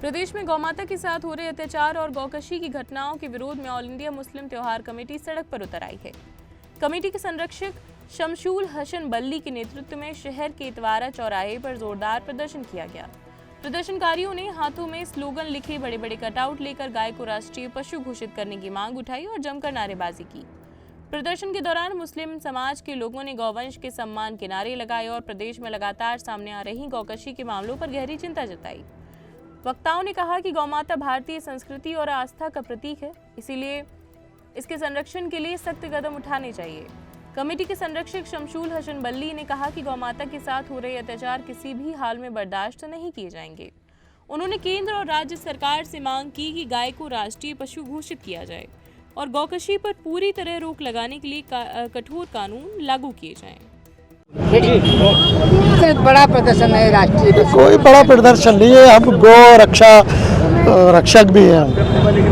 प्रदेश में गौमाता के साथ हो रहे अत्याचार और गौकशी की घटनाओं के विरोध में ऑल इंडिया मुस्लिम त्योहार कमेटी सड़क पर उतर आई है। कमेटी के संरक्षक शमशूल हसन बल्ली के नेतृत्व में शहर के इतवारा चौराहे पर जोरदार प्रदर्शन किया गया। प्रदर्शनकारियों ने हाथों में स्लोगन लिखे बड़े बड़े कटआउट लेकर गाय को राष्ट्रीय पशु घोषित करने की मांग उठाई और जमकर नारेबाजी की। प्रदर्शन के दौरान मुस्लिम समाज के लोगों ने गौवंश के सम्मान के नारे लगाए और प्रदेश में लगातार सामने आ रही गौकशी के मामलों पर गहरी चिंता जताई। वक्ताओं ने कहा कि गौमाता भारतीय संस्कृति और आस्था का प्रतीक है, इसीलिए इसके संरक्षण के लिए सख्त कदम उठाने चाहिए। कमेटी के संरक्षक शमशूल हसन बल्ली ने कहा कि गौमाता के साथ हो रहे अत्याचार किसी भी हाल में बर्दाश्त नहीं किए जाएंगे। उन्होंने केंद्र और राज्य सरकार से मांग की कि गाय को राष्ट्रीय पशु घोषित किया जाए और गौकशी पर पूरी तरह रोक लगाने के लिए कठोर कानून लागू किए जाएं। बड़ा प्रदर्शन है राष्ट्रीय, कोई बड़ा प्रदर्शन नहीं है। हम गौ रक्षक भी हैं,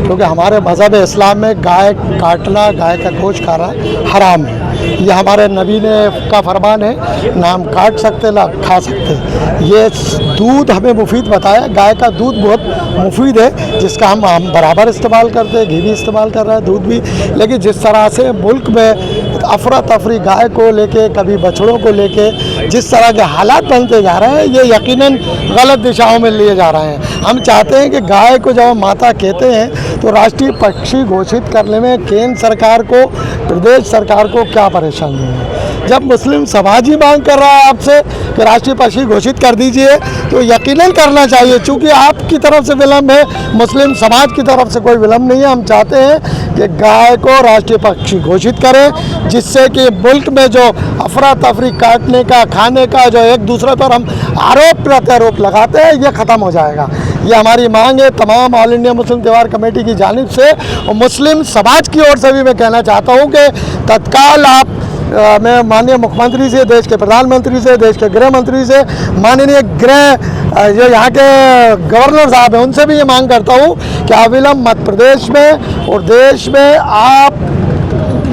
क्योंकि हमारे मज़हब इस्लाम में गाय काटना, गाय का गोश्त खाना हराम है। ये हमारे नबी ने का फरमान है, ना हम काट सकते ना खा सकते। ये दूध हमें मुफीद बताया, गाय का दूध बहुत मुफीद है, जिसका हम बराबर इस्तेमाल करते हैं, घी भी इस्तेमाल कर रहे हैं, दूध भी। लेकिन जिस तरह से मुल्क में अफरा तफरी गाय को लेके, कभी बछड़ों को लेके जिस तरह के हालात बनते जा रहे हैं, ये यकीनन गलत दिशाओं में लिए जा रहे हैं। हम चाहते हैं कि गाय को जब हम माता कहते हैं तो राष्ट्रीय पक्षी घोषित करने में केंद्र सरकार को, प्रदेश सरकार को क्या परेशानी है। जब मुस्लिम समाज ही मांग कर रहा है आपसे कि राष्ट्रीय पक्षी घोषित कर दीजिए, तो यकीनन करना चाहिए, चूँकि आपकी तरफ से विलम्ब है, मुस्लिम समाज की तरफ से कोई विलम्ब नहीं है। हम चाहते हैं कि गाय को राष्ट्रीय पक्षी घोषित करें, जिससे कि मुल्क में जो अफरा तफरी काटने का, खाने का, जो एक दूसरे पर हम आरोप प्रत्यारोप लगाते हैं, ये ख़त्म हो जाएगा। ये हमारी मांग है तमाम ऑल इंडिया मुस्लिम त्योहार कमेटी की जानिब से, और मुस्लिम समाज की ओर से भी मैं कहना चाहता हूँ कि तत्काल आप मैं माननीय मुख्यमंत्री से, देश के प्रधानमंत्री से, देश के गृह मंत्री से, माननीय गृह जो यहाँ के गवर्नर साहब हैं, उनसे भी ये मांग करता हूँ कि अविलंब मध्य प्रदेश में और देश में आप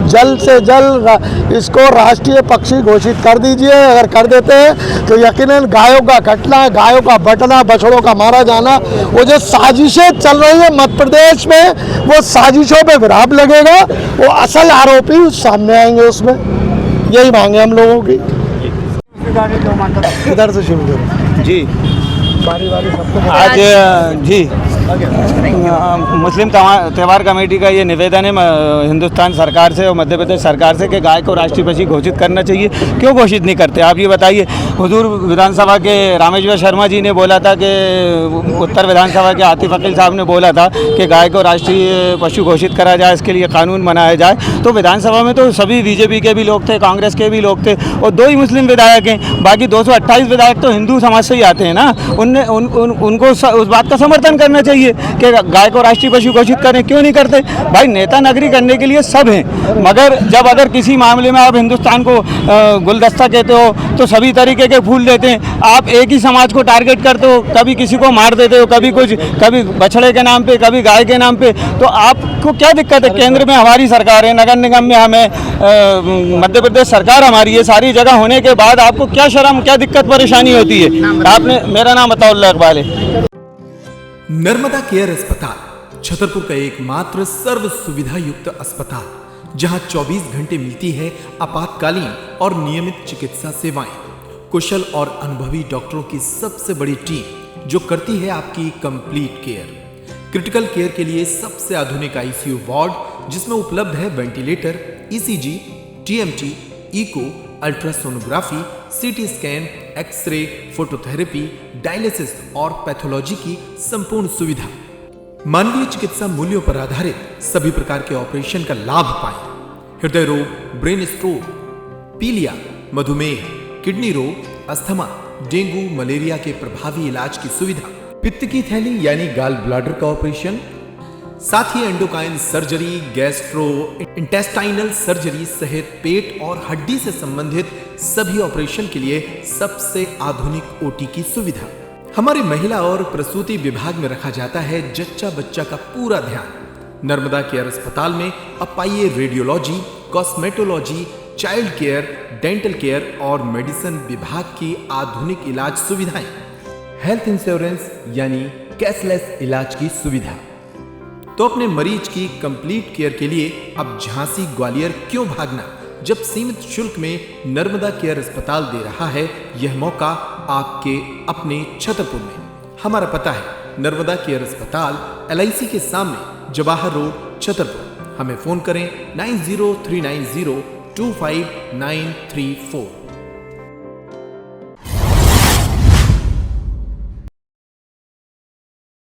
जल्द से जल्द इसको राष्ट्रीय पक्षी घोषित कर दीजिए। अगर कर देते हैं तो यकीनन गायों का कटना, गायों का बटना, बछड़ों का मारा जाना, वो जो साजिशें चल रही है मध्य प्रदेश में, वो साजिशों पे विराम लगेगा, वो असल आरोपी उस सामने आएंगे। उसमें यही मांगे हम लोगों की। इधर से शुरू करें जी, बारी सबको। आज जी मुस्लिम त्योहार कमेटी का ये निवेदन है हिंदुस्तान सरकार से और मध्य प्रदेश सरकार से कि गाय को राष्ट्रीय पक्षी घोषित करना चाहिए। क्यों घोषित नहीं करते आप ये बताइए। हुजूर विधानसभा के रामेश्वर शर्मा जी ने बोला था कि उत्तर विधानसभा के आतिफ अकील साहब ने बोला था कि गाय को राष्ट्रीय पशु घोषित करा जाए, इसके लिए कानून बनाया जाए। तो विधानसभा में तो सभी बीजेपी के भी लोग थे, कांग्रेस के भी लोग थे, और 2 ही मुस्लिम विधायक हैं। बाकी 228 विधायक तो हिंदू समाज से ही आते हैं ना। उनको उस बात का समर्थन करना चाहिए कि गाय को राष्ट्रीय पशु घोषित करें। क्यों नहीं करते भाई? नेता नगरी करने के लिए सब हैं, मगर जब अगर किसी मामले में आप हिंदुस्तान को गुलदस्ता कहते हो तो सभी तरीके के फूल देते हैं। आप एक ही समाज को टारगेट करते हो, कभी किसी को मार देते हो, कभी बछड़े के नाम पे, कभी गाय के नाम पे। तो आपको क्या दिक्कत है? केंद्र में हमारी सरकार है, नगर निगम में हमें मध्य प्रदेश सरकार हमारी है, सारी जगह होने के बाद आपको क्या शर्म, क्या दिक्कत परेशानी होती है? आपने, मेरा नाम अताउल्लाह इकबाल है। नर्मदा केयर अस्पताल छतरपुर का एकमात्र सर्व सुविधा युक्त अस्पताल, जहां 24 घंटे मिलती है आपातकालीन और नियमित चिकित्सा सेवाएं। कुशल और अनुभवी डॉक्टरों की सबसे बड़ी टीम जो करती है आपकी कंप्लीट केयर। क्रिटिकल केयर के लिए सबसे आधुनिक आईसीयू वार्ड, जिसमें उपलब्ध है ventilator, ECG, TMT, echo, ultrasonography, CT scan, x ray, phototherapy, dialysis और पैथोलॉजी की संपूर्ण सुविधा। मानवीय चिकित्सा मूल्यों पर आधारित सभी प्रकार के ऑपरेशन का लाभ पाएं। हृदय रोग, ब्रेन स्ट्रोक, पीलिया, मधुमेह, किडनी रोग, अस्थमा, डेंगू, मलेरिया के प्रभावी इलाज की सुविधा, पित्त की थैली यानी गाल ब्लैडर का ऑपरेशन, साथ ही endocrine surgery, gastrointestinal surgery सहित पेट और हड्डी से संबंधित सभी ऑपरेशन के लिए सबसे आधुनिक ओटी की सुविधा। हमारे महिला और प्रसूति विभाग में रखा जाता है जच्चा बच्चा का पूरा ध्यान। नर्मदा केयर अस्पताल में अब पाइए radiology, cosmetology, child care, dental care और मेडिसिन विभाग की आधुनिक इलाज सुविधाएं। हेल्थ इंश्योरेंस यानी कैशलेस इलाज की सुविधा। तो अपने मरीज की कंप्लीट केयर के लिए अब झांसी ग्वालियर क्यों भागना, जब सीमित शुल्क में नर्मदा केयर अस्पताल दे रहा है यह मौका आपके अपने छतरपुर में। हमारा पता है नर्मदा केयर अस्पताल LIC के सामने, जवाहर रोड, छतरपुर। हमें फोन करें 9039025934।